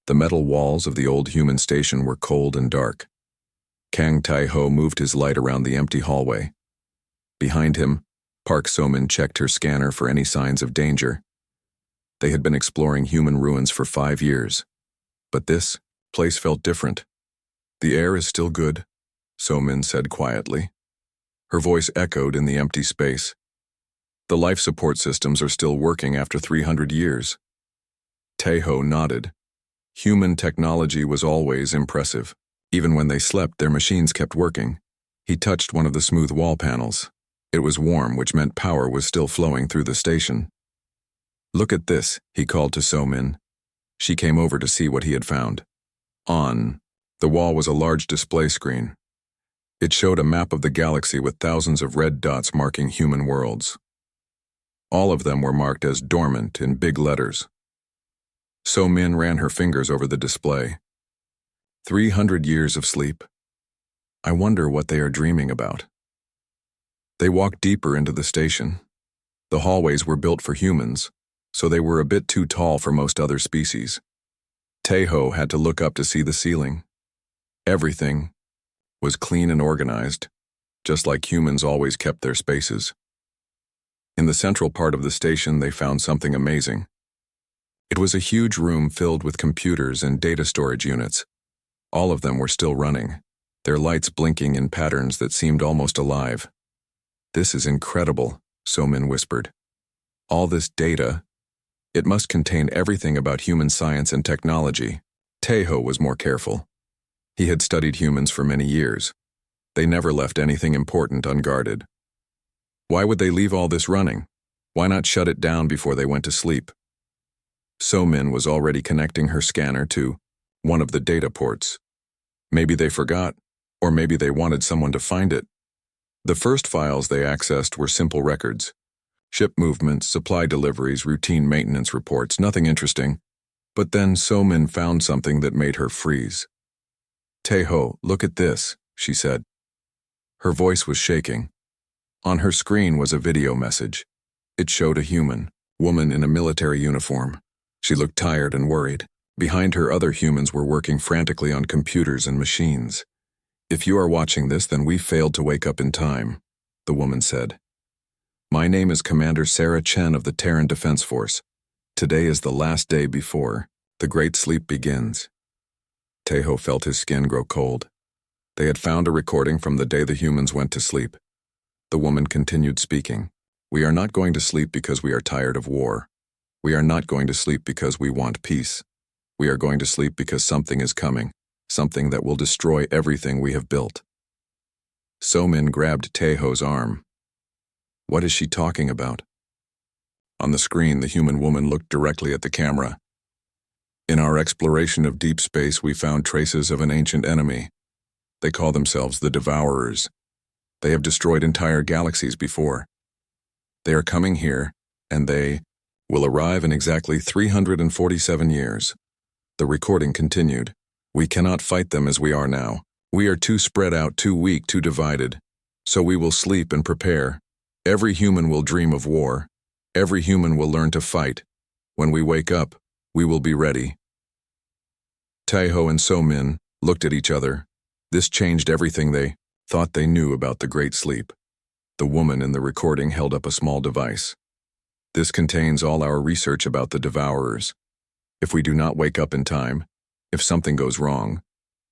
The metal walls of the old human station were cold and dark. Kang Tai-ho moved his light around the empty hallway. Behind him, Park So-min checked her scanner for any signs of danger. They had been exploring human ruins for 5 years. But this place felt different. "The air is still good," So-min said quietly. Her voice echoed in the empty space. "The life support systems are still working after 300 years. Tae-ho nodded. Human technology was always impressive. Even when they slept, their machines kept working. He touched one of the smooth wall panels. It was warm, which meant power was still flowing through the station. "Look at this," he called to So-min. She came over to see what he had found. On the wall was a large display screen. It showed a map of the galaxy with thousands of red dots marking human worlds. All of them were marked as dormant in big letters. So-min ran her fingers over the display. 300 years of sleep. I wonder what they are dreaming about. They walked deeper into the station. The hallways were built for humans, so they were a bit too tall for most other species. Tae-ho had to look up to see the ceiling. Everything was clean and organized, just like humans always kept their spaces. In the central part of the station, they found something amazing. It was a huge room filled with computers and data storage units. All of them were still running, their lights blinking in patterns that seemed almost alive. "This is incredible," So-min whispered. "All this data. It must contain everything about human science and technology." Tae-ho was more careful. He had studied humans for many years. They never left anything important unguarded. Why would they leave all this running? Why not shut it down before they went to sleep? So-min was already connecting her scanner to one of the data ports. Maybe they forgot, or maybe they wanted someone to find it. The first files they accessed were simple records. Ship movements, supply deliveries, routine maintenance reports, nothing interesting. But then So-min found something that made her freeze. "Tae-ho, look at this," she said. Her voice was shaking. On her screen was a video message. It showed a human woman in a military uniform. She looked tired and worried. Behind her, other humans were working frantically on computers and machines. "If you are watching this, then we failed to wake up in time," the woman said. "My name is Commander Sarah Chen of the Terran Defense Force. Today is the last day before the Great Sleep begins." Tae-ho felt his skin grow cold. They had found a recording from the day the humans went to sleep. The woman continued speaking. "We are not going to sleep because we are tired of war. We are not going to sleep because we want peace. We are going to sleep because something is coming, something that will destroy everything we have built." So-min grabbed Tae-ho's arm. "What is she talking about?" On the screen, the human woman looked directly at the camera. "In our exploration of deep space, we found traces of an ancient enemy. They call themselves the Devourers. They have destroyed entire galaxies before. They are coming here, and they will arrive in exactly 347 years. The recording continued. "We cannot fight them as we are now. We are too spread out, too weak, too divided. So we will sleep and prepare. Every human will dream of war. Every human will learn to fight. When we wake up, we will be ready." Tae-ho and So-min looked at each other. This changed everything they thought they knew about the Great Sleep. The woman in the recording held up a small device. "This contains all our research about the Devourers. If we do not wake up in time, if something goes wrong,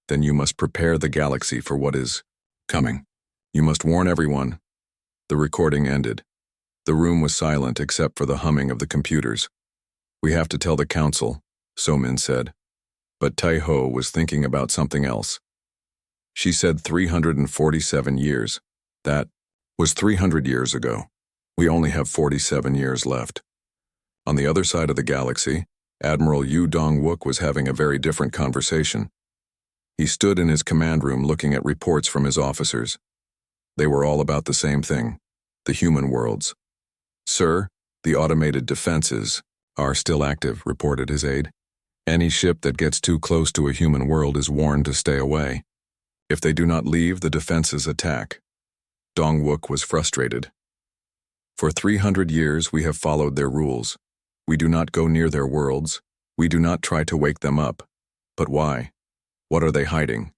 then you must prepare the galaxy for what is coming. You must warn everyone." The recording ended. The room was silent except for the humming of the computers. "We have to tell the council," So-min said. But Tae-ho was thinking about something else. She said 347 years. That was 300 years ago. We only have 47 years left. On the other side of the galaxy, Admiral Yu Dong-wook was having a very different conversation. He stood in his command room looking at reports from his officers. They were all about the same thing, the human worlds. "Sir, the automated defenses are still active," reported his aide. "Any ship that gets too close to a human world is warned to stay away. If they do not leave, the defenses attack." Dong-wook was frustrated. "For 300 years we have followed their rules. We do not go near their worlds. We do not try to wake them up. But why? What are they hiding?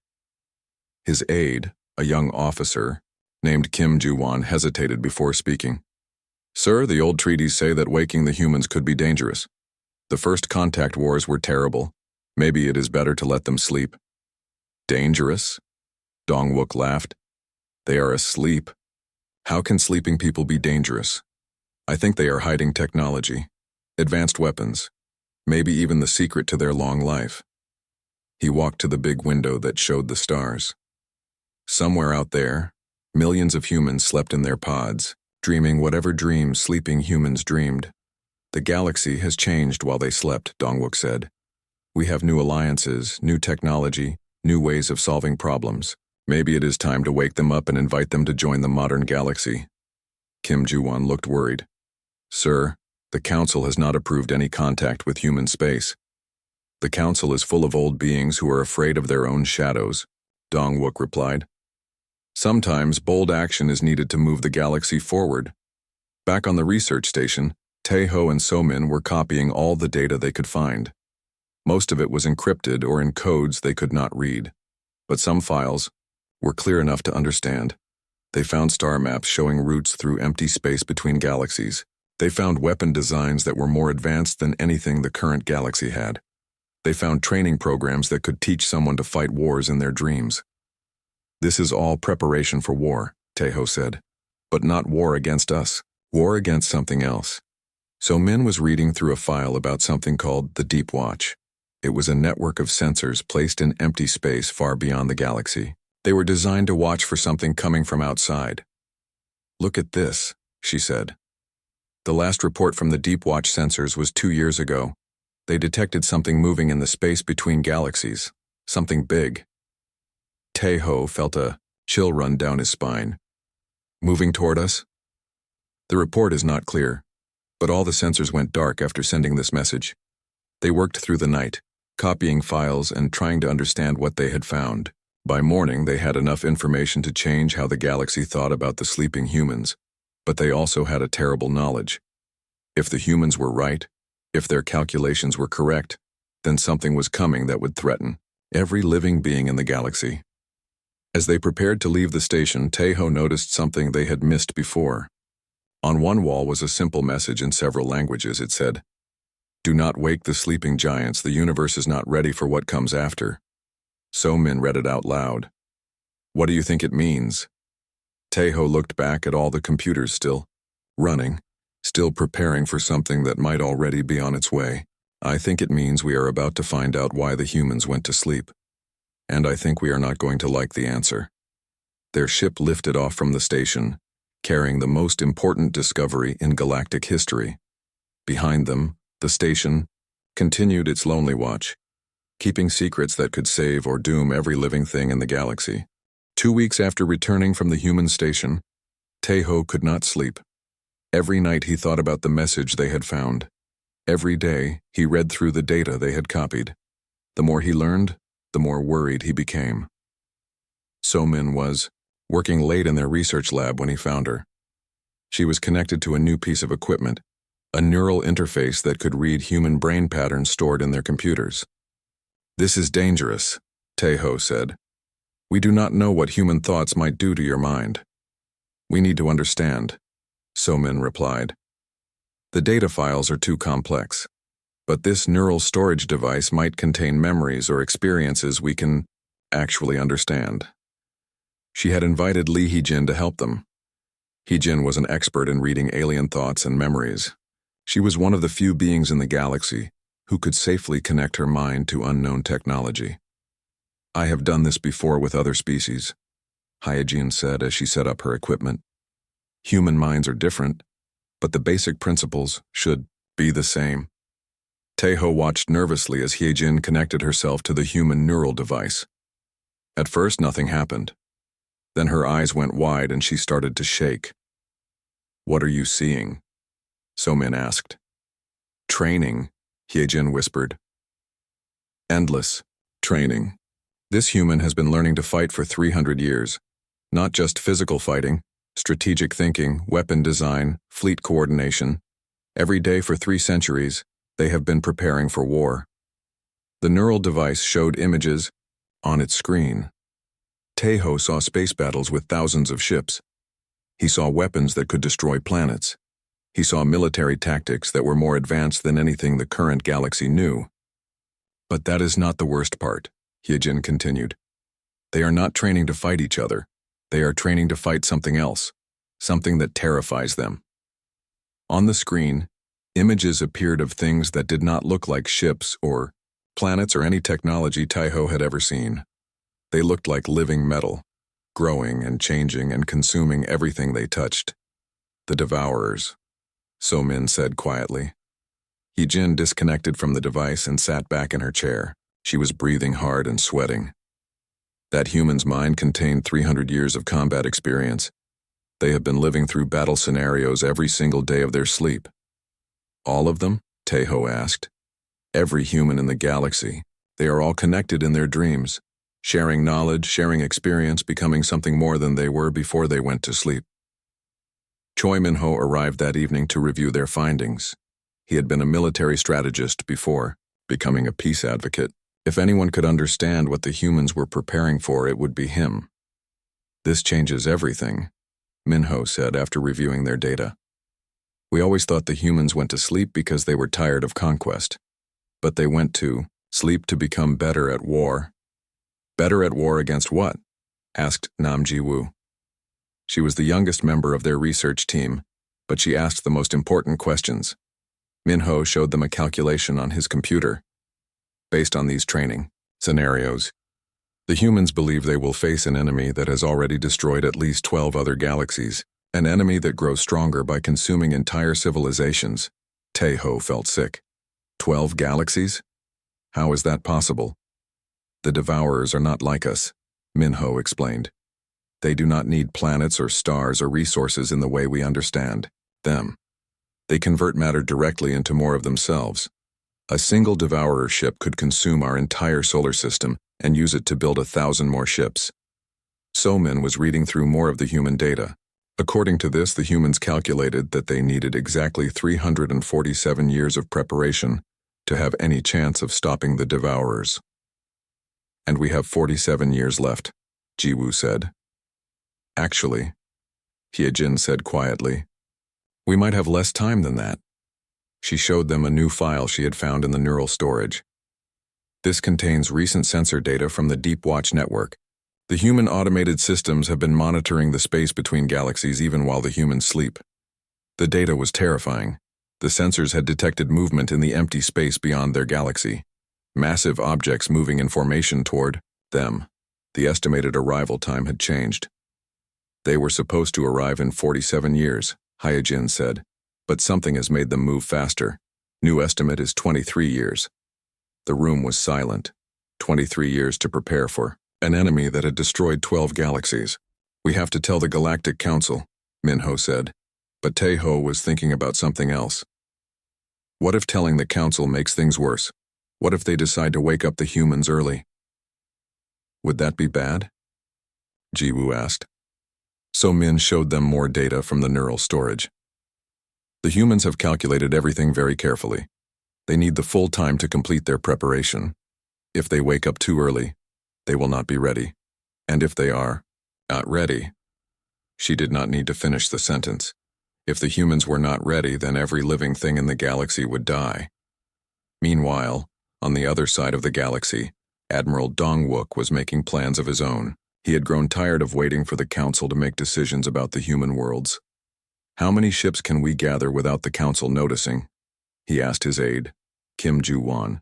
His aide, a young officer, named Kim Ju-won, hesitated before speaking. Sir, the old treaties say that waking the humans could be dangerous. The first contact wars were terrible. Maybe it is better to let them sleep. Dangerous? Dong-wook laughed. They are asleep. How can sleeping people be dangerous? I think they are hiding technology, advanced weapons, maybe even the secret to their long life. He walked to the big window that showed the stars. Somewhere out there, millions of humans slept in their pods, dreaming whatever dreams sleeping humans dreamed. The galaxy has changed while they slept, Dong-wook said. We have new alliances, new technology, new ways of solving problems. Maybe it is time to wake them up and invite them to join the modern galaxy. Kim Ju-won looked worried. Sir, the Council has not approved any contact with human space. The Council is full of old beings who are afraid of their own shadows, Dong-wook replied. Sometimes bold action is needed to move the galaxy forward. Back on the research station, Tae-ho and So-min were copying all the data they could find. Most of it was encrypted or in codes they could not read. But some files were clear enough to understand. They found star maps showing routes through empty space between galaxies. They found weapon designs that were more advanced than anything the current galaxy had. They found training programs that could teach someone to fight wars in their dreams. This is all preparation for war, Tae-ho said. But not war against us, war against something else. So Min was reading through a file about something called the Deep Watch. It was a network of sensors placed in empty space far beyond the galaxy. They were designed to watch for something coming from outside. Look at this, she said. The last report from the Deep Watch sensors was 2 years ago. They detected something moving in the space between galaxies, something big. Tae-ho felt a chill run down his spine. Moving toward us? The report is not clear, but all the sensors went dark after sending this message. They worked through the night, copying files and trying to understand what they had found. By morning, they had enough information to change how the galaxy thought about the sleeping humans, but they also had a terrible knowledge. If the humans were right, if their calculations were correct, then something was coming that would threaten every living being in the galaxy. As they prepared to leave the station, Tae-ho noticed something they had missed before. On one wall was a simple message in several languages. It said, "Do not wake the sleeping giants. The universe is not ready for what comes after." So-min read it out loud. What do you think it means? Tae-ho looked back at all the computers still running, still preparing for something that might already be on its way. I think it means we are about to find out why the humans went to sleep. And I think we are not going to like the answer. Their ship lifted off from the station, carrying the most important discovery in galactic history. Behind them, the station continued its lonely watch, keeping secrets that could save or doom every living thing in the galaxy. 2 weeks after returning from the human station, Tae-ho could not sleep. Every night he thought about the message they had found. Every day he read through the data they had copied. The more he learned, the more worried he became. So-min was working late in their research lab when he found her. She was connected to a new piece of equipment, a neural interface that could read human brain patterns stored in their computers. This is dangerous, Tae-ho said. We do not know what human thoughts might do to your mind. We need to understand, So-min replied. The data files are too complex, but this neural storage device might contain memories or experiences we can actually understand. She had invited Lee Hee-jin to help them. Hee-jin was an expert in reading alien thoughts and memories. She was one of the few beings in the galaxy who could safely connect her mind to unknown technology. I have done this before with other species, Hee-jin said as she set up her equipment. Human minds are different, but the basic principles should be the same. Tae-ho watched nervously as Hee-jin connected herself to the human neural device. At first, nothing happened. Then her eyes went wide and she started to shake. What are you seeing? So-min asked. Training, Hee-jin whispered. Endless training. This human has been learning to fight for 300 years. Not just physical fighting, strategic thinking, weapon design, fleet coordination. Every day for 3 centuries, they have been preparing for war. The neural device showed images on its screen. Taeho saw space battles with thousands of ships. He saw weapons that could destroy planets. He saw military tactics that were more advanced than anything the current galaxy knew. But that is not the worst part, Hyejin continued. They are not training to fight each other. They are training to fight something else, something that terrifies them. On the screen, images appeared of things that did not look like ships or planets or any technology Taeho had ever seen. They looked like living metal, growing and changing and consuming everything they touched. The Devourers, So-min said quietly. Hyejin disconnected from the device and sat back in her chair. She was breathing hard and sweating. That human's mind contained 300 years of combat experience. They have been living through battle scenarios every single day of their sleep. All of them? Taeho asked. Every human in the galaxy. They are all connected in their dreams, sharing knowledge, sharing experience, becoming something more than they were before they went to sleep. Choi Min-ho arrived that evening to review their findings. He had been a military strategist before, becoming a peace advocate. If anyone could understand what the humans were preparing for, it would be him. This changes everything, Min-ho said after reviewing their data. We always thought the humans went to sleep because they were tired of conquest. But they went to sleep to become better at war. Better at war against what? Asked Nam Ji-woo. She was the youngest member of their research team, but she asked the most important questions. Min-ho showed them a calculation on his computer. Based on these training scenarios, the humans believe they will face an enemy that has already destroyed at least 12 other galaxies, an enemy that grows stronger by consuming entire civilizations. Taeho felt sick. 12 galaxies? How is that possible? The Devourers are not like us, Min-ho explained. They do not need planets or stars or resources in the way we understand them. They convert matter directly into more of themselves. A single Devourer ship could consume our entire solar system and use it to build 1,000 more ships. So-min was reading through more of the human data. According to this, the humans calculated that they needed exactly 347 years of preparation to have any chance of stopping the Devourers. And we have 47 years left, Ji-woo said. Actually, Hyejin said quietly, we might have less time than that. She showed them a new file she had found in the neural storage. This contains recent sensor data from the Deep Watch network. The human automated systems have been monitoring the space between galaxies even while the humans sleep. The data was terrifying. The sensors had detected movement in the empty space beyond their galaxy. Massive objects moving in formation toward them. The estimated arrival time had changed. They were supposed to arrive in 47 years, Hyejin said, but something has made them move faster. New estimate is 23 years. The room was silent. 23 years to prepare for an enemy that had destroyed 12 galaxies. We have to tell the Galactic Council, Min-ho said, but Taeho was thinking about something else. What if telling the council makes things worse? What if they decide to wake up the humans early? Would that be bad? Ji-woo asked. So-min showed them more data from the neural storage. The humans have calculated everything very carefully. They need the full time to complete their preparation. If they wake up too early, they will not be ready. And if they are not ready, she did not need to finish the sentence. If the humans were not ready, then every living thing in the galaxy would die. Meanwhile, on the other side of the galaxy, Admiral Dong-wook was making plans of his own. He had grown tired of waiting for the council to make decisions about the human worlds. How many ships can we gather without the council noticing? He asked his aide, Kim Ju-won.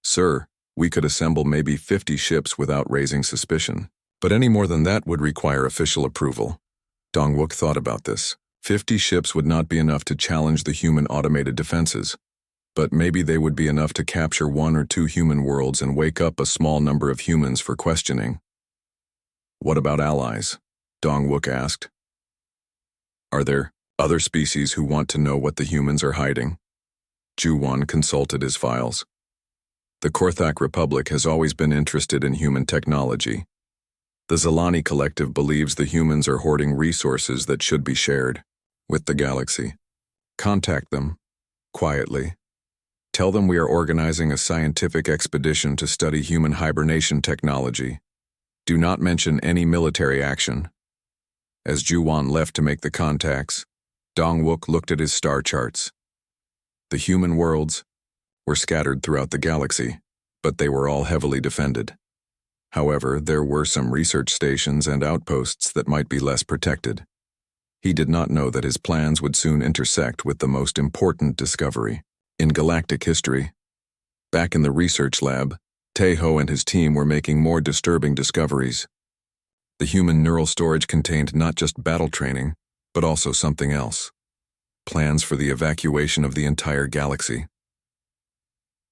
Sir, we could assemble maybe 50 ships without raising suspicion. But any more than that would require official approval. Dong-wook thought about this. 50 ships would not be enough to challenge the human automated defenses. But maybe they would be enough to capture 1 or 2 human worlds and wake up a small number of humans for questioning. What about allies? Dong-wook asked. Are there other species who want to know what the humans are hiding? Ju-won consulted his files. The Korthak Republic has always been interested in human technology. The Zelani Collective believes the humans are hoarding resources that should be shared with the galaxy. Contact them, quietly. Tell them we are organizing a scientific expedition to study human hibernation technology. Do not mention any military action." As Juwan left to make the contacts, Dongwook looked at his star charts. The human worlds were scattered throughout the galaxy, but they were all heavily defended. However, there were some research stations and outposts that might be less protected. He did not know that his plans would soon intersect with the most important discovery in galactic history. Back in the research lab, Taeho and his team were making more disturbing discoveries. The human neural storage contained not just battle training, but also something else: plans for the evacuation of the entire galaxy.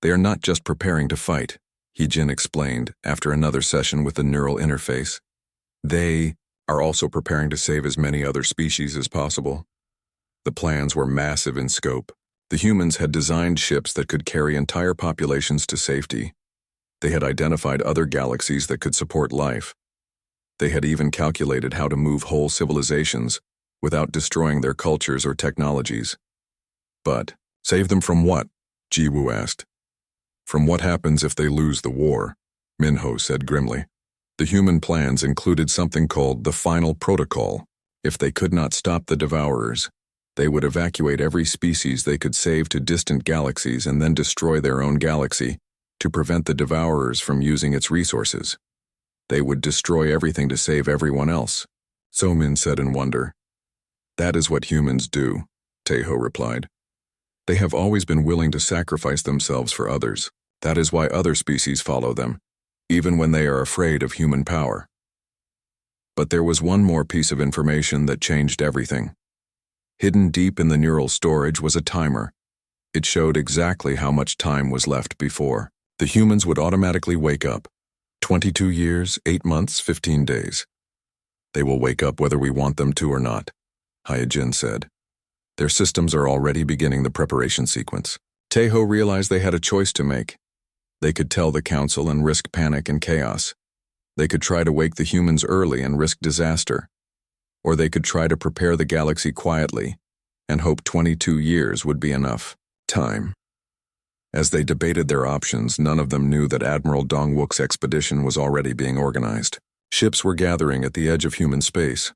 "They are not just preparing to fight," Heejin explained after another session with the neural interface. "They are also preparing to save as many other species as possible." The plans were massive in scope. The humans had designed ships that could carry entire populations to safety. They had identified other galaxies that could support life. They had even calculated how to move whole civilizations without destroying their cultures or technologies. But, save them from what? Jiwoo asked. "From what happens if they lose the war," Minho said grimly. The human plans included something called the Final Protocol. If they could not stop the Devourers, they would evacuate every species they could save to distant galaxies and then destroy their own galaxy to prevent the Devourers from using its resources. They would destroy everything to save everyone else, So-min said in wonder. "That is what humans do," Taeho replied. "They have always been willing to sacrifice themselves for others. That is why other species follow them, even when they are afraid of human power." But there was one more piece of information that changed everything. Hidden deep in the neural storage was a timer. It showed exactly how much time was left before the humans would automatically wake up. 22 years, 8 months, 15 days. "They will wake up whether we want them to or not," Hyojin said. "Their systems are already beginning the preparation sequence." Taeho realized they had a choice to make. They could tell the council and risk panic and chaos. They could try to wake the humans early and risk disaster. Or they could try to prepare the galaxy quietly and hope 22 years would be enough time. As they debated their options, none of them knew that Admiral Dongwook's expedition was already being organized. Ships were gathering at the edge of human space.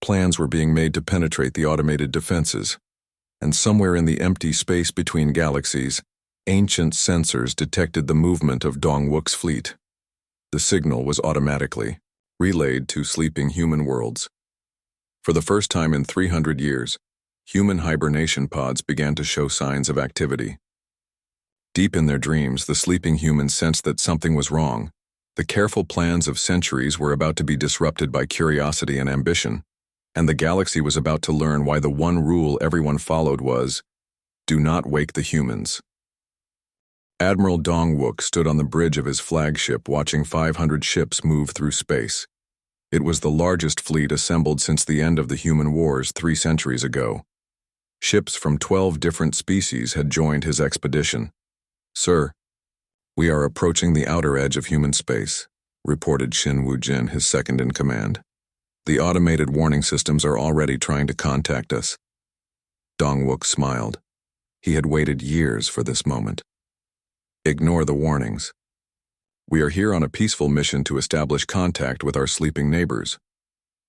Plans were being made to penetrate the automated defenses. And somewhere in the empty space between galaxies, ancient sensors detected the movement of Dongwook's fleet. The signal was automatically relayed to sleeping human worlds. For the first time in 300 years, human hibernation pods began to show signs of activity. Deep in their dreams, the sleeping humans sensed that something was wrong. The careful plans of centuries were about to be disrupted by curiosity and ambition, and the galaxy was about to learn why the one rule everyone followed was, "Do not wake the humans." Admiral Dongwook stood on the bridge of his flagship watching 500 ships move through space. It was the largest fleet assembled since the end of the human wars 3 centuries ago. Ships from 12 different species had joined his expedition. "Sir, we are approaching the outer edge of human space," reported Shin Woo-jin, his second-in-command. "The automated warning systems are already trying to contact us." Dongwook smiled. He had waited years for this moment. "Ignore the warnings. We are here on a peaceful mission to establish contact with our sleeping neighbors."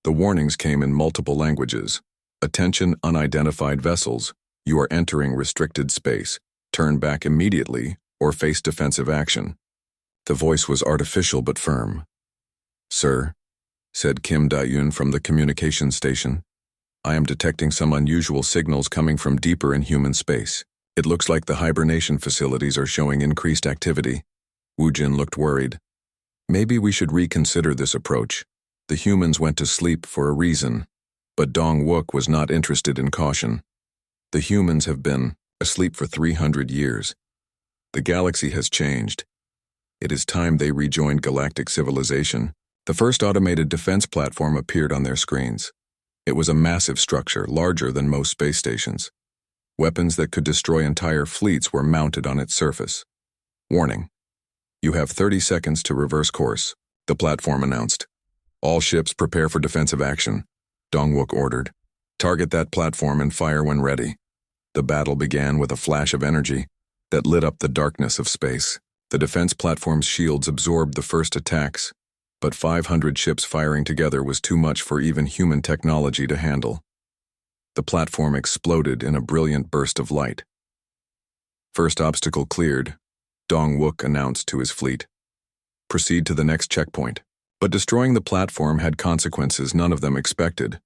The warnings came in multiple languages. "Attention, unidentified vessels. You are entering restricted space. Turn back immediately or face defensive action." The voice was artificial but firm. "Sir," said Kim Da-yoon from the communication station, "I am detecting some unusual signals coming from deeper in human space. It looks like the hibernation facilities are showing increased activity." Woo-jin looked worried. "Maybe we should reconsider this approach. The humans went to sleep for a reason." But Dongwook was not interested in caution. "The humans have been asleep for 300 years. The galaxy has changed. It is time they rejoined galactic civilization." The first automated defense platform appeared on their screens. It was a massive structure, larger than most space stations. Weapons that could destroy entire fleets were mounted on its surface. "Warning. You have 30 seconds to reverse course," the platform announced. "All ships prepare for defensive action," Dongwook ordered. "Target that platform and fire when ready." The battle began with a flash of energy. that lit up the darkness of space. The defense platform's shields absorbed the first attacks, but 500 ships firing together was too much for even human technology to handle. The platform exploded in a brilliant burst of light. First obstacle cleared, Dong-wook announced to his fleet. Proceed to the next checkpoint. But destroying the platform had consequences none of them expected.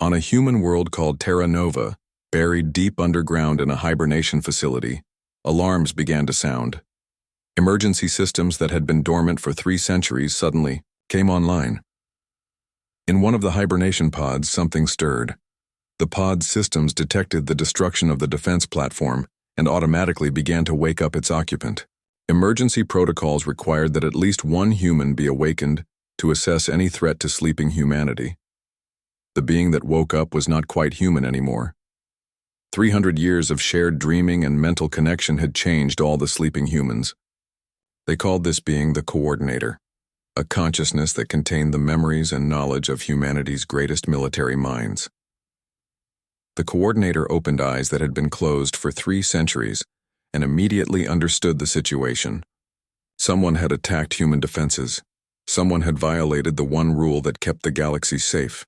On a human world called Terra Nova, buried deep underground in a hibernation facility, alarms began to sound. Emergency systems that had been dormant for 3 centuries suddenly came online. In one of the hibernation pods, something stirred. The pod's systems detected the destruction of the defense platform and automatically began to wake up its occupant. Emergency protocols required that at least one human be awakened to assess any threat to sleeping humanity. The being that woke up was not quite human anymore. 300 years of shared dreaming and mental connection had changed all the sleeping humans. They called this being the Coordinator, a consciousness that contained the memories and knowledge of humanity's greatest military minds. The Coordinator opened eyes that had been closed for 3 centuries and immediately understood the situation. Someone had attacked human defenses. Someone had violated the one rule that kept the galaxy safe.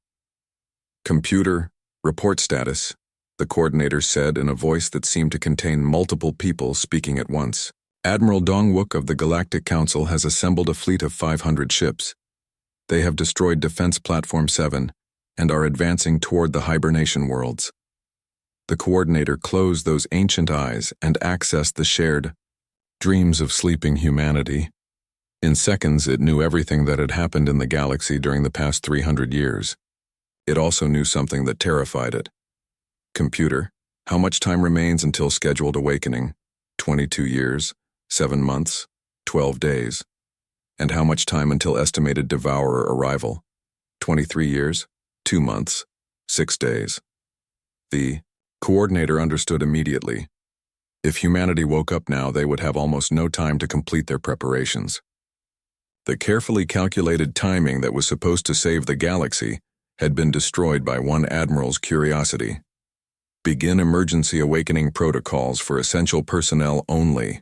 Computer, report status, the Coordinator said in a voice that seemed to contain multiple people speaking at once. Admiral Dong-wook of the Galactic Council has assembled a fleet of 500 ships. They have destroyed Defense Platform 7 and are advancing toward the hibernation worlds. The Coordinator closed those ancient eyes and accessed the shared dreams of sleeping humanity. In seconds, it knew everything that had happened in the galaxy during the past 300 years. It also knew something that terrified it. Computer, how much time remains until scheduled awakening? 22 years, 7 months, 12 days. And how much time until estimated devourer arrival? 23 years, 2 months, 6 days. The Coordinator understood immediately. If humanity woke up now, they would have almost no time to complete their preparations. The carefully calculated timing that was supposed to save the galaxy had been destroyed by one admiral's curiosity. Begin emergency awakening protocols for essential personnel only,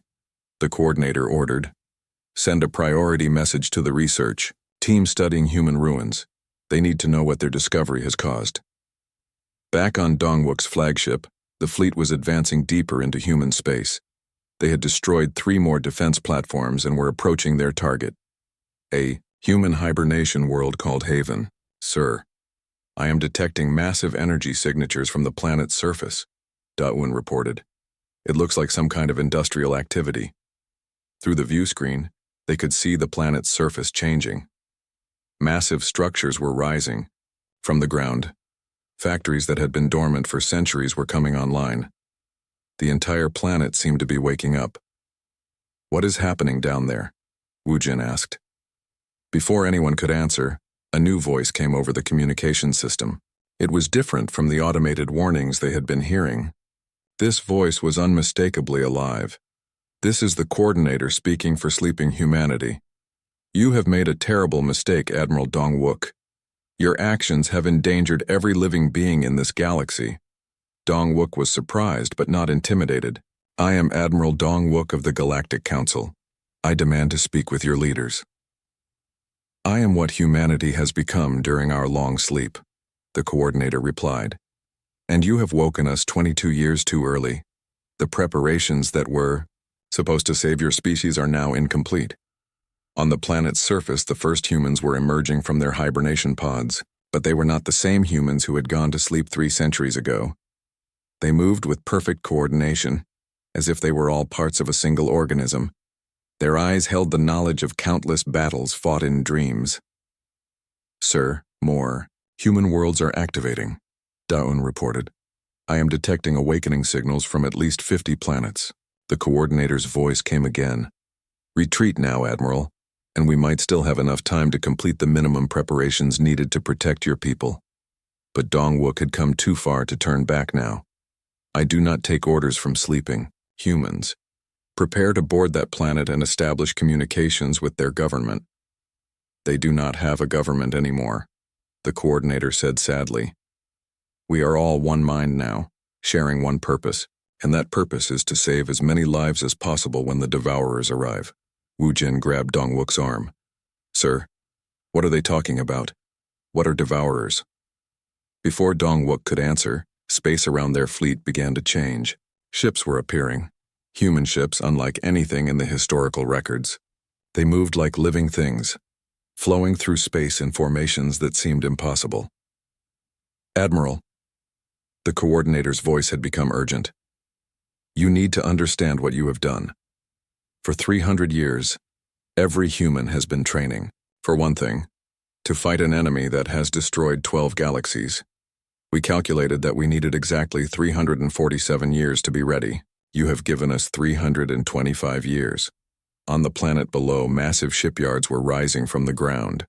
the Coordinator ordered. Send a priority message to the research team studying human ruins. They need to know what their discovery has caused. Back on Dong-wook's flagship, the fleet was advancing deeper into human space. They had destroyed 3 more defense platforms and were approaching their target. A human hibernation world called Haven. Sir, I am detecting massive energy signatures from the planet's surface, Da-un reported. It looks like some kind of industrial activity. Through the view screen, they could see the planet's surface changing. Massive structures were rising from the ground. Factories that had been dormant for centuries were coming online. The entire planet seemed to be waking up. What is happening down there? Woo-jin asked. Before anyone could answer, a new voice came over the communication system. It was different from the automated warnings they had been hearing. This voice was unmistakably alive. This is the Coordinator speaking for sleeping humanity. You have made a terrible mistake, Admiral Dong-wook. Your actions have endangered every living being in this galaxy. Dong-wook was surprised but not intimidated. I am Admiral Dong-wook of the Galactic Council. I demand to speak with your leaders. I am what humanity has become during our long sleep, the Coordinator replied. And you have woken us 22 years too early. The preparations that were supposed to save your species are now incomplete. On the planet's surface, the first humans were emerging from their hibernation pods, but they were not the same humans who had gone to sleep 3 centuries ago. They moved with perfect coordination, as if they were all parts of a single organism. Their eyes held the knowledge of countless battles fought in dreams. Sir, more human worlds are activating, Da-un reported. I am detecting awakening signals from at least 50 planets. The Coordinator's voice came again. Retreat now, Admiral, and we might still have enough time to complete the minimum preparations needed to protect your people. But Dong-wook had come too far to turn back now. I do not take orders from sleeping humans. Prepare to board that planet and establish communications with their government. They do not have a government anymore, the Coordinator said sadly. We are all one mind now, sharing one purpose, And that purpose is to save as many lives as possible when the Devourers arrive. Wu Jin grabbed Dongwook's arm. Sir, what are they talking about? What are Devourers? Before Dongwook could answer, space around their fleet began to change. Ships were appearing. Human ships unlike anything in the historical records. They moved like living things, flowing through space in formations that seemed impossible. Admiral, the coordinator's voice had become urgent. You need to understand what you have done. For 300 years, every human has been training, for one thing, to fight an enemy that has destroyed 12 galaxies. We calculated that we needed exactly 347 years to be ready. You have given us 325 years. On the planet below, massive shipyards were rising from the ground.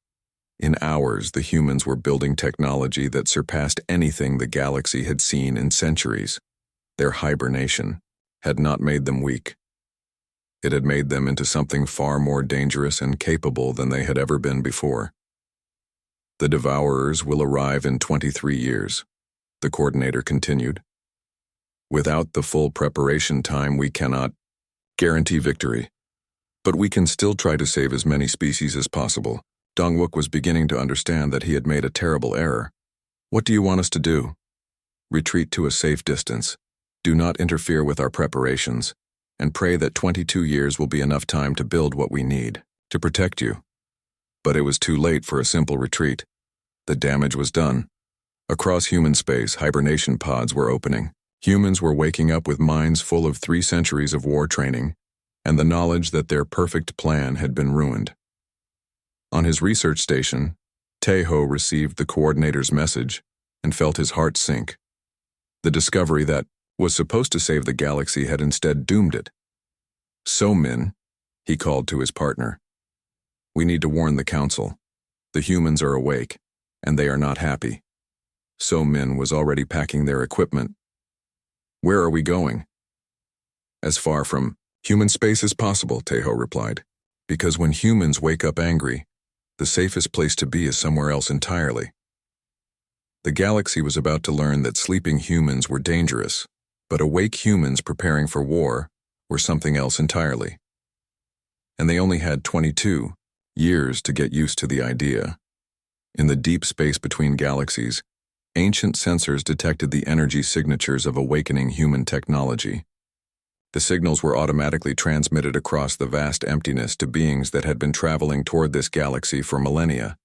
In hours, the humans were building technology that surpassed anything the galaxy had seen in centuries. Their hibernation had not made them weak. It had made them into something far more dangerous and capable than they had ever been before. The Devourers will arrive in 23 years, the coordinator continued. Without the full preparation time, we cannot guarantee victory. But we can still try to save as many species as possible. Dongwook was beginning to understand that he had made a terrible error. What do you want us to do? Retreat to a safe distance. Do not interfere with our preparations, and pray that 22 years will be enough time to build what we need to protect you. But it was too late for a simple retreat. The damage was done. Across human space, hibernation pods were opening. Humans were waking up with minds full of 3 centuries of war training, and the knowledge that their perfect plan had been ruined. On his research station, Taeho received the coordinator's message and felt his heart sink. The discovery that was supposed to save the galaxy had instead doomed it. So-min, he called to his partner. We need to warn the council. The humans are awake, and they are not happy. So-min was already packing their equipment. Where are we going? As far from human space as possible, Taeho replied. Because when humans wake up angry, the safest place to be is somewhere else entirely. The galaxy was about to learn that sleeping humans were dangerous, but awake humans preparing for war were something else entirely. And they only had 22 years to get used to the idea. In the deep space between galaxies, ancient sensors detected the energy signatures of awakening human technology. The signals were automatically transmitted across the vast emptiness to beings that had been traveling toward this galaxy for millennia.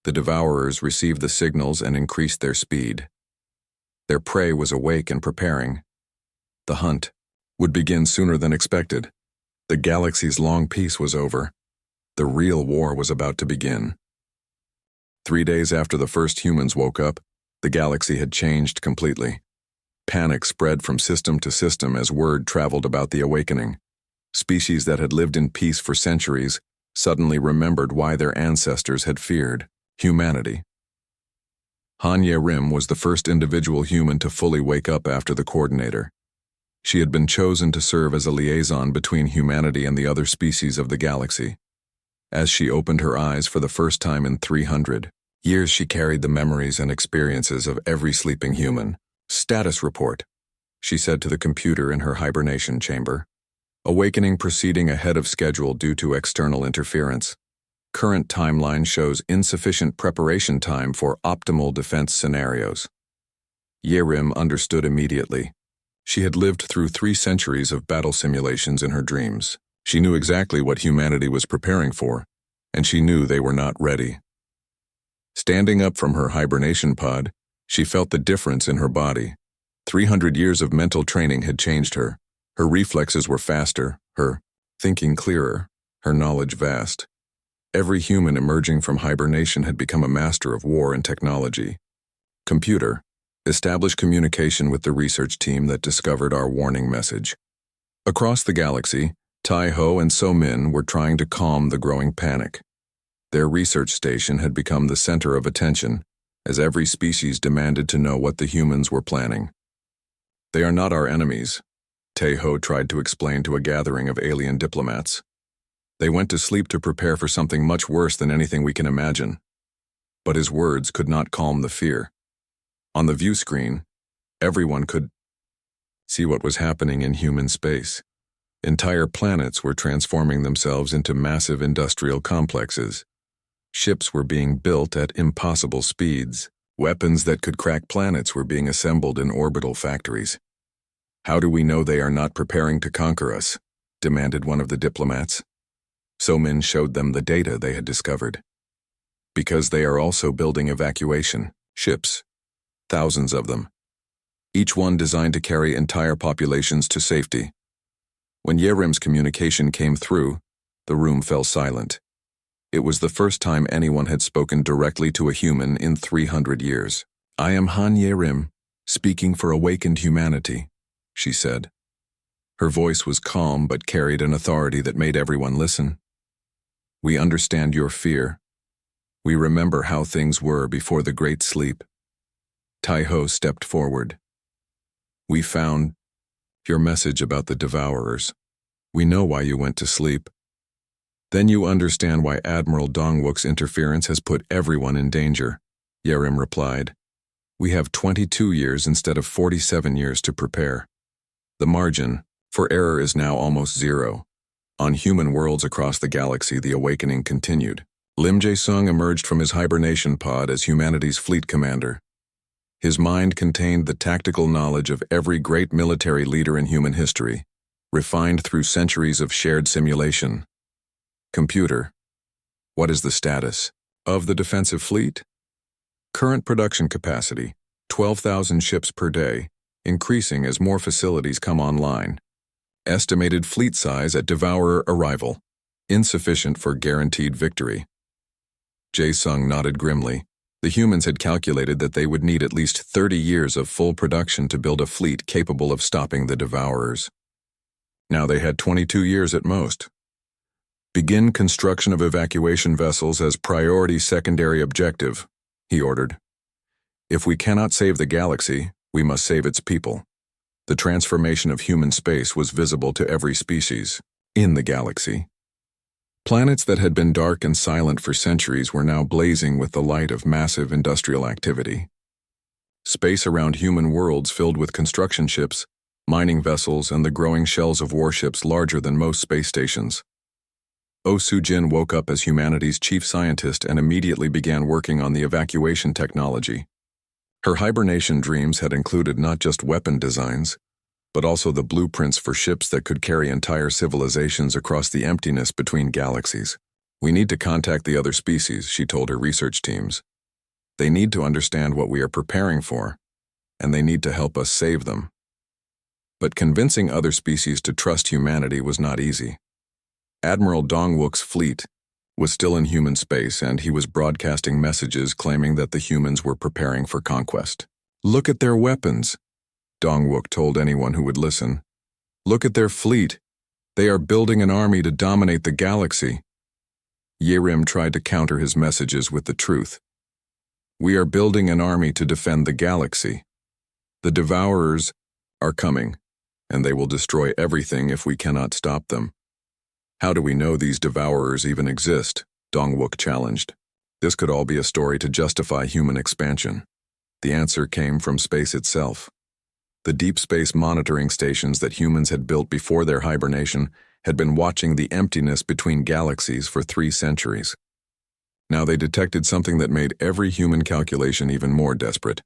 The Devourers received the signals and increased their speed. Their prey was awake and preparing. The hunt would begin sooner than expected. The galaxy's long peace was over. The real war was about to begin. 3 days after the first humans woke up, the galaxy had changed completely. Panic spread from system to system as word traveled about the awakening. Species that had lived in peace for centuries suddenly remembered why their ancestors had feared humanity. Han Ye-rim was the first individual human to fully wake up after the coordinator. She had been chosen to serve as a liaison between humanity and the other species of the galaxy. As she opened her eyes for the first time in 300 years, she carried the memories and experiences of every sleeping human. Status report, she said to the computer in her hibernation chamber. Awakening proceeding ahead of schedule due to external interference. Current timeline shows insufficient preparation time for optimal defense scenarios. Ye-rim understood immediately. She had lived through 3 centuries of battle simulations in her dreams. She knew exactly what humanity was preparing for, and she knew they were not ready. Standing up from her hibernation pod, she felt the difference in her body. 300 years of mental training had changed her. Her reflexes were faster, her thinking clearer, her knowledge vast. Every human emerging from hibernation had become a master of war and technology. Computer, establish communication with the research team that discovered our warning message. Across the galaxy, Tai-ho and So-min were trying to calm the growing panic. Their research station had become the center of attention, as every species demanded to know what the humans were planning. They are not our enemies, Tai-ho tried to explain to a gathering of alien diplomats. They went to sleep to prepare for something much worse than anything we can imagine. But his words could not calm the fear. On the view screen, everyone could see what was happening in human space. Entire planets were transforming themselves into massive industrial complexes. Ships were being built at impossible speeds. Weapons that could crack planets were being assembled in orbital factories. "How do we know they are not preparing to conquer us?" demanded one of the diplomats. So-Min showed them the data they had discovered. "Because they are also building evacuation ships, thousands of them, each one designed to carry entire populations to safety." When Yerim's communication came through, the room fell silent. It was the first time anyone had spoken directly to a human in 300 years. "I am Han Yerim, speaking for awakened humanity," she said. Her voice was calm but carried an authority that made everyone listen. "We understand your fear. We remember how things were before the Great Sleep." Tai-Ho stepped forward. "We found your message about the Devourers. We know why you went to sleep. Then you understand why Admiral Dongwook's interference has put everyone in danger," Yerim replied. "We have 22 years instead of 47 years to prepare. The margin for error is now almost zero." On human worlds across the galaxy, the awakening continued. Lim Jae-sung emerged from his hibernation pod as humanity's fleet commander. His mind contained the tactical knowledge of every great military leader in human history, refined through centuries of shared simulation. "Computer, what is the status of the defensive fleet?" "Current production capacity, 12,000 ships per day, increasing as more facilities come online. Estimated fleet size at Devourer arrival, insufficient for guaranteed victory." Jae-sung nodded grimly. The humans had calculated that they would need at least 30 years of full production to build a fleet capable of stopping the Devourers. Now they had 22 years at most. "Begin construction of evacuation vessels as priority secondary objective," he ordered. "If we cannot save the galaxy, we must save its people." The transformation of human space was visible to every species in the galaxy. Planets that had been dark and silent for centuries were now blazing with the light of massive industrial activity. Space around human worlds filled with construction ships, mining vessels, and the growing shells of warships larger than most space stations. Oh Soo-jin woke up as humanity's chief scientist and immediately began working on the evacuation technology. Her hibernation dreams had included not just weapon designs, but also the blueprints for ships that could carry entire civilizations across the emptiness between galaxies. "We need to contact the other species," she told her research teams. "They need to understand what we are preparing for, and they need to help us save them." But convincing other species to trust humanity was not easy. Admiral Dongwook's fleet was still in human space, and he was broadcasting messages claiming that the humans were preparing for conquest. "Look at their weapons," Dongwook told anyone who would listen. "Look at their fleet. They are building an army to dominate the galaxy." Yerim tried to counter his messages with the truth. "We are building an army to defend the galaxy. The Devourers are coming, and they will destroy everything if we cannot stop them." "How do we know these Devourers even exist?" Dongwook challenged. This could all be a story to justify human expansion. The answer came from space itself. The deep space monitoring stations that humans had built before their hibernation had been watching the emptiness between galaxies for 3 centuries. Now they detected something that made every human calculation even more desperate.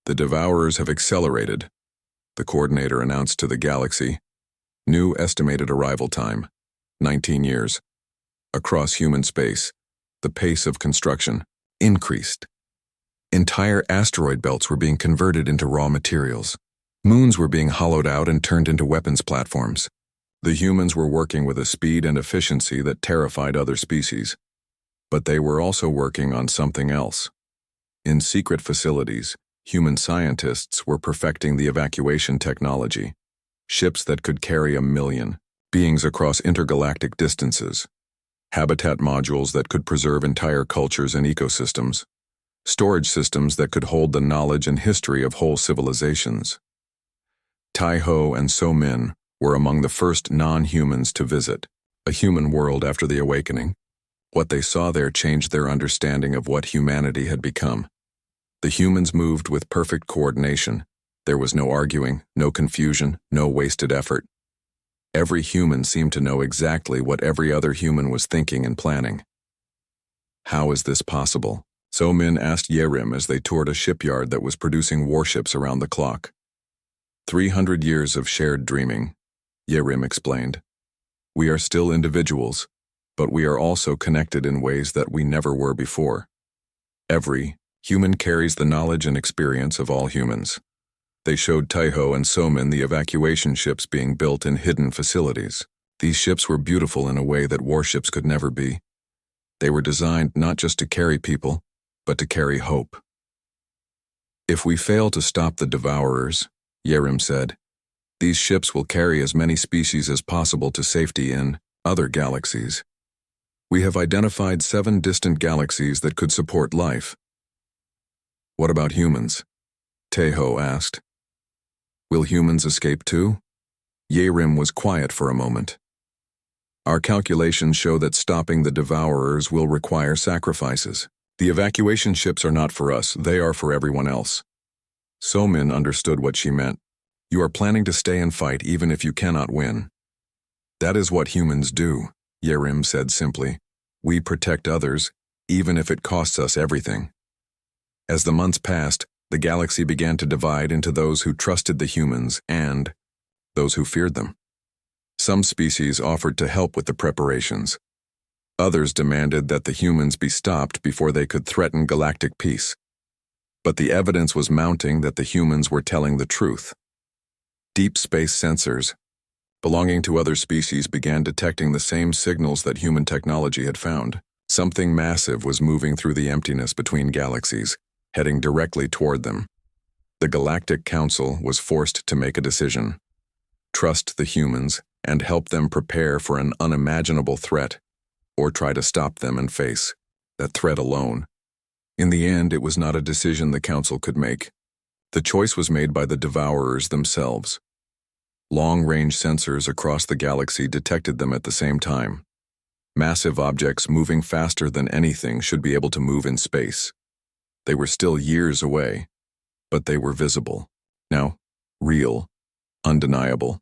"The Devourers have accelerated," the coordinator announced to the galaxy. "New estimated arrival time, 19 years. Across human space, the pace of construction increased. Entire asteroid belts were being converted into raw materials. Moons were being hollowed out and turned into weapons platforms. The humans were working with a speed and efficiency that terrified other species. But they were also working on something else. In secret facilities, human scientists were perfecting the evacuation technology. Ships that could carry 1 million beings across intergalactic distances. Habitat modules that could preserve entire cultures and ecosystems. Storage systems that could hold the knowledge and history of whole civilizations. Tai-Ho and So-Min were among the first non-humans to visit a human world after the awakening. What they saw there changed their understanding of what humanity had become. The humans moved with perfect coordination, There was no arguing, no confusion, no wasted effort. Every human seemed to know exactly what every other human was thinking and planning. How is this possible? So-min asked Yerim as they toured a shipyard that was producing warships around the clock. 300 years of shared dreaming, Yerim explained. We are still individuals, but we are also connected in ways that we never were before. Every human carries the knowledge and experience of all humans. They showed Taiho and So-min the evacuation ships being built in hidden facilities. These ships were beautiful in a way that warships could never be. They were designed not just to carry people, but to carry hope. If we fail to stop the Devourers, Yerim said, these ships will carry as many species as possible to safety in other galaxies. We have identified 7 distant galaxies that could support life. What about humans? Taiho asked. Will humans escape too? Yerim was quiet for a moment. Our calculations show that stopping the Devourers will require sacrifices. The evacuation ships are not for us, they are for everyone else. So-min understood what she meant. You are planning to stay and fight even if you cannot win. That is what humans do, Yerim said simply. We protect others, even if it costs us everything. As the months passed, the galaxy began to divide into those who trusted the humans and those who feared them. Some species offered to help with the preparations. Others demanded that the humans be stopped before they could threaten galactic peace. But the evidence was mounting that the humans were telling the truth. Deep space sensors, belonging to other species, began detecting the same signals that human technology had found. Something massive was moving through the emptiness between galaxies, heading directly toward them. The Galactic Council was forced to make a decision. Trust the humans and help them prepare for an unimaginable threat, or try to stop them and face that threat alone. In the end, it was not a decision the Council could make. The choice was made by the Devourers themselves. Long-range sensors across the galaxy detected them at the same time. Massive objects moving faster than anything should be able to move in space. They were still years away, but they were visible. Now, real, undeniable.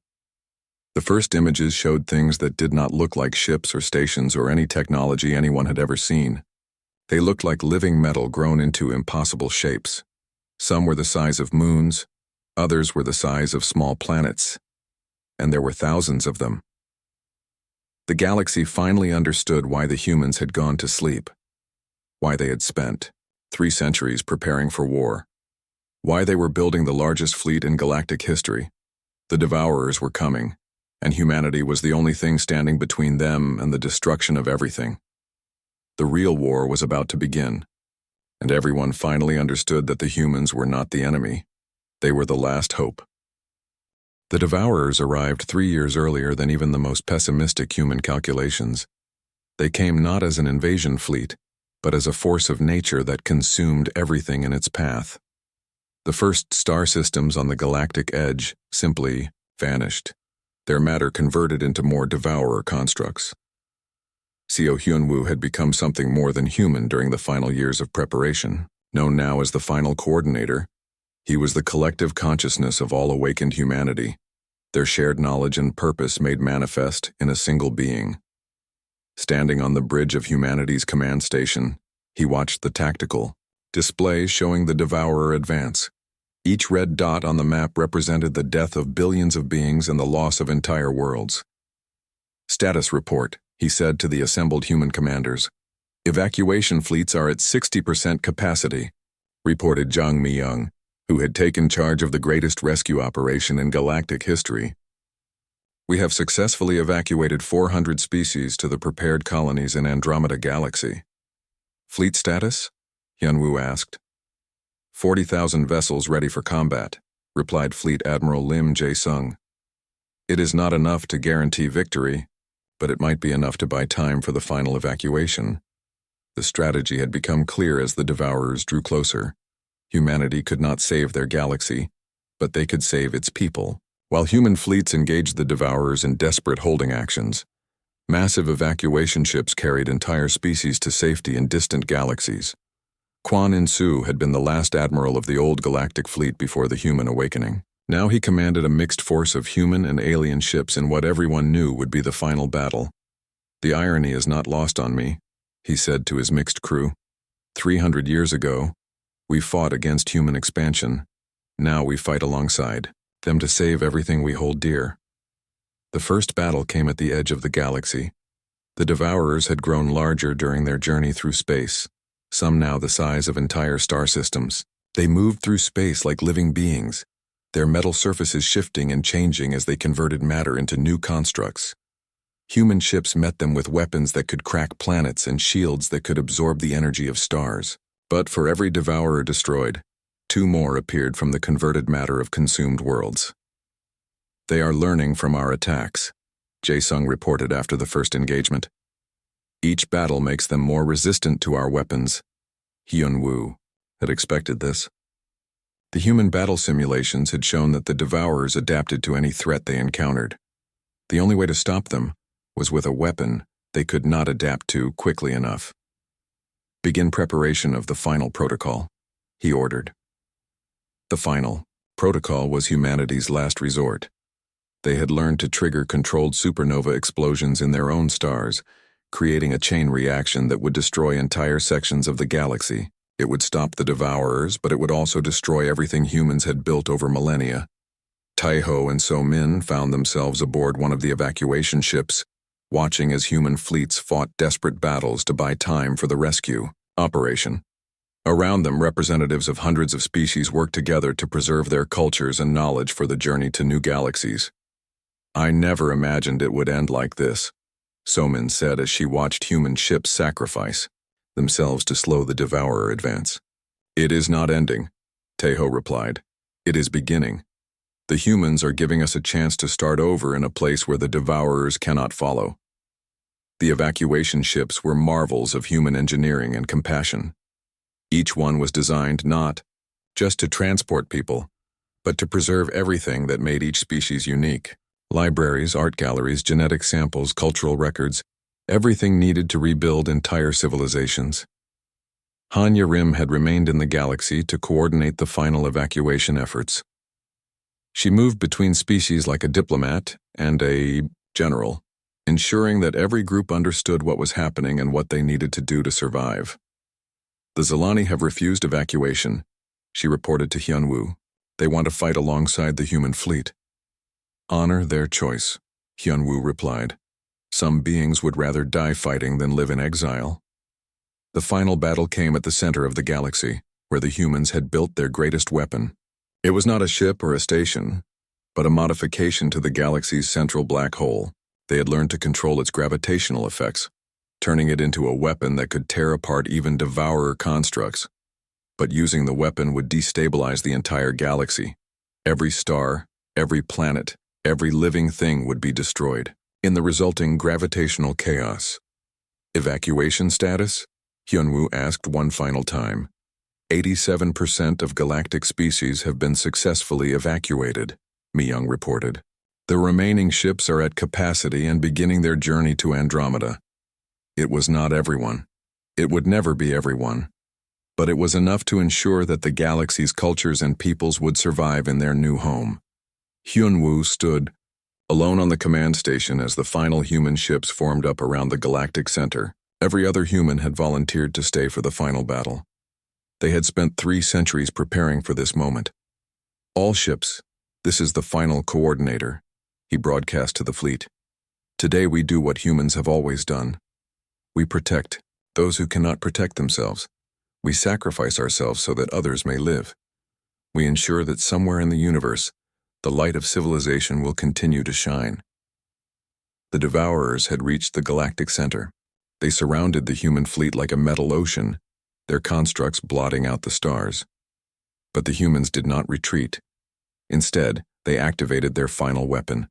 The first images showed things that did not look like ships or stations or any technology anyone had ever seen. They looked like living metal grown into impossible shapes. Some were the size of moons, others were the size of small planets, and there were thousands of them. The galaxy finally understood why the humans had gone to sleep, why they had spent 3 centuries preparing for war, why they were building the largest fleet in galactic history. The Devourers were coming, and humanity was the only thing standing between them and the destruction of everything. The real war was about to begin, and everyone finally understood that the humans were not the enemy. They were the last hope. The Devourers arrived 3 years earlier than even the most pessimistic human calculations. They came not as an invasion fleet, but as a force of nature that consumed everything in its path. The first star systems on the galactic edge simply vanished, their matter converted into more Devourer constructs. Seo Hyunwoo had become something more than human during the final years of preparation. Known now as the Final Coordinator, he was the collective consciousness of all awakened humanity, their shared knowledge and purpose made manifest in a single being. Standing on the bridge of humanity's command station, he watched the tactical display showing the Devourer advance. Each red dot on the map represented the death of billions of beings and the loss of entire worlds. Status report, he said to the assembled human commanders. Evacuation fleets are at 60% capacity, reported Jang Mi-young, who had taken charge of the greatest rescue operation in galactic history. We have successfully evacuated 400 species to the prepared colonies in Andromeda Galaxy. Fleet status? Hyunwoo asked. 40,000 vessels ready for combat, replied Fleet Admiral Lim Jae-sung. It is not enough to guarantee victory, but it might be enough to buy time for the final evacuation. The strategy had become clear as the Devourers drew closer. Humanity could not save their galaxy, but they could save its people. While human fleets engaged the Devourers in desperate holding actions, massive evacuation ships carried entire species to safety in distant galaxies. Quan In-Su had been the last admiral of the old galactic fleet before the human awakening. Now he commanded a mixed force of human and alien ships in what everyone knew would be the final battle. "The irony is not lost on me," he said to his mixed crew. 300 years ago, we fought against human expansion. Now we fight alongside them to save everything we hold dear. The first battle came at the edge of the galaxy. The Devourers had grown larger during their journey through space, some now the size of entire star systems. They moved through space like living beings, their metal surfaces shifting and changing as they converted matter into new constructs. Human ships met them with weapons that could crack planets and shields that could absorb the energy of stars. But for every Devourer destroyed, 2 more appeared from the converted matter of consumed worlds. "They are learning from our attacks," Jae-sung reported after the first engagement. "Each battle makes them more resistant to our weapons." Hyun-woo had expected this. The human battle simulations had shown that the Devourers adapted to any threat they encountered. The only way to stop them was with a weapon they could not adapt to quickly enough. "Begin preparation of the final protocol," he ordered. The final protocol was humanity's last resort. They had learned to trigger controlled supernova explosions in their own stars, creating a chain reaction that would destroy entire sections of the galaxy. It would stop the Devourers, but it would also destroy everything humans had built over millennia. Taiho and So-min found themselves aboard one of the evacuation ships, watching as human fleets fought desperate battles to buy time for the rescue operation. Around them, representatives of hundreds of species worked together to preserve their cultures and knowledge for the journey to new galaxies. "I never imagined it would end like this," So-min said as she watched human ships sacrifice themselves to slow the Devourer advance. "It is not ending," Taiho replied. "It is beginning. The humans are giving us a chance to start over in a place where the Devourers cannot follow." The evacuation ships were marvels of human engineering and compassion. Each one was designed not just to transport people, but to preserve everything that made each species unique. Libraries, art galleries, genetic samples, cultural records, everything needed to rebuild entire civilizations. Han Yarim had remained in the galaxy to coordinate the final evacuation efforts. She moved between species like a diplomat and a general, ensuring that every group understood what was happening and what they needed to do to survive. "The Zilani have refused evacuation," she reported to Hyun-woo. "They want to fight alongside the human fleet." "Honor their choice," Hyun-woo replied. "Some beings would rather die fighting than live in exile." The final battle came at the center of the galaxy, where the humans had built their greatest weapon. It was not a ship or a station, but a modification to the galaxy's central black hole. They had learned to control its gravitational effects, turning it into a weapon that could tear apart even Devourer constructs. But using the weapon would destabilize the entire galaxy. Every star, every planet, every living thing would be destroyed in the resulting gravitational chaos. "Evacuation status?" Hyun-woo asked one final time. 87% of galactic species have been successfully evacuated, Mi-young reported. "The remaining ships are at capacity and beginning their journey to Andromeda." It was not everyone. It would never be everyone. But it was enough to ensure that the galaxy's cultures and peoples would survive in their new home. Hyun-woo stood alone on the command station as the final human ships formed up around the galactic center. Every other human had volunteered to stay for the final battle. They had spent 3 centuries preparing for this moment. "All ships, this is the final coordinator," he broadcast to the fleet. "Today we do what humans have always done. We protect those who cannot protect themselves. We sacrifice ourselves so that others may live. We ensure that somewhere in the universe, the light of civilization will continue to shine." The Devourers had reached the galactic center. They surrounded the human fleet like a metal ocean, their constructs blotting out the stars. But the humans did not retreat. Instead, they activated their final weapon.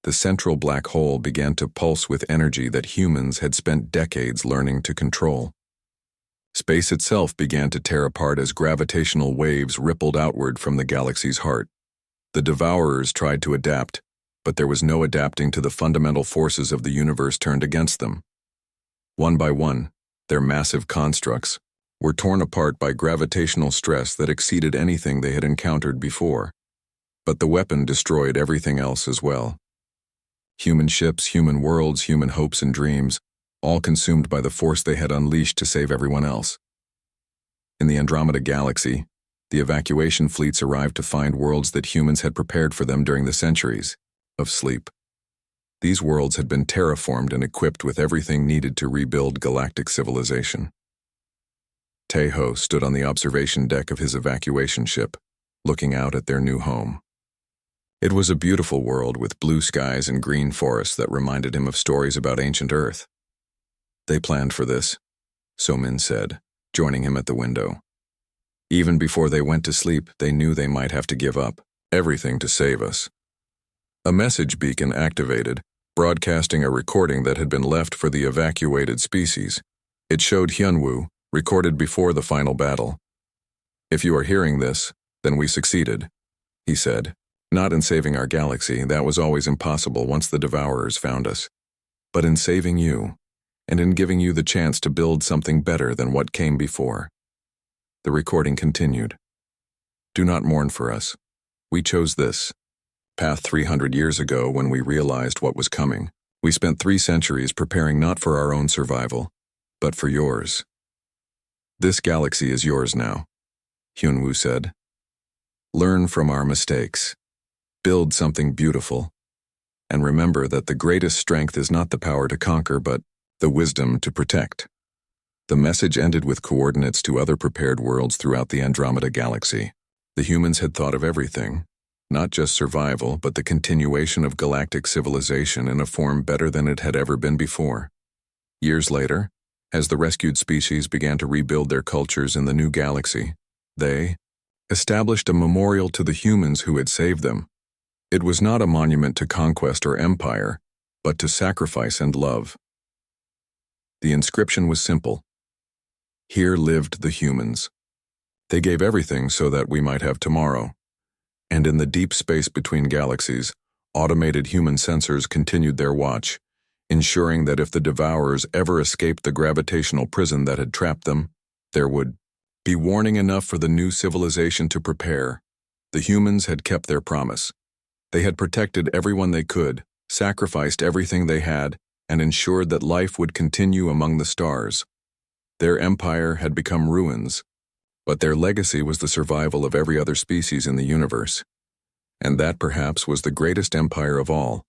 The central black hole began to pulse with energy that humans had spent decades learning to control. Space itself began to tear apart as gravitational waves rippled outward from the galaxy's heart. The Devourers tried to adapt, but there was no adapting to the fundamental forces of the universe turned against them. One by one, their massive constructs, were torn apart by gravitational stress that exceeded anything they had encountered before. But the weapon destroyed everything else as well. Human ships, human worlds, human hopes and dreams, all consumed by the force they had unleashed to save everyone else. In the Andromeda Galaxy, the evacuation fleets arrived to find worlds that humans had prepared for them during the centuries of sleep. These worlds had been terraformed and equipped with everything needed to rebuild galactic civilization. Tejo stood on the observation deck of his evacuation ship, looking out at their new home. It was a beautiful world with blue skies and green forests that reminded him of stories about ancient Earth. They planned for this, So-Min said, joining him at the window. Even before they went to sleep, they knew they might have to give up everything to save us. A message beacon activated, broadcasting a recording that had been left for the evacuated species. It showed Hyunwoo, recorded before the final battle. "If you are hearing this, then we succeeded," he said. "Not in saving our galaxy, that was always impossible once the Devourers found us. But in saving you, and in giving you the chance to build something better than what came before." The recording continued. "Do not mourn for us. We chose this path 300 years ago when we realized what was coming. We spent 3 centuries preparing not for our own survival, but for yours. This galaxy is yours now," Hyunwoo said. "Learn from our mistakes. Build something beautiful. And remember that the greatest strength is not the power to conquer, but the wisdom to protect." The message ended with coordinates to other prepared worlds throughout the Andromeda Galaxy. The humans had thought of everything, not just survival, but the continuation of galactic civilization in a form better than it had ever been before. Years later, as the rescued species began to rebuild their cultures in the new galaxy, they established a memorial to the humans who had saved them. It was not a monument to conquest or empire, but to sacrifice and love. The inscription was simple. Here lived the humans. They gave everything so that we might have tomorrow. And in the deep space between galaxies, automated human sensors continued their watch, ensuring that if the Devourers ever escaped the gravitational prison that had trapped them, there would be warning enough for the new civilization to prepare. The humans had kept their promise. They had protected everyone they could, sacrificed everything they had, and ensured that life would continue among the stars. Their empire had become ruins, but their legacy was the survival of every other species in the universe. And that perhaps was the greatest empire of all.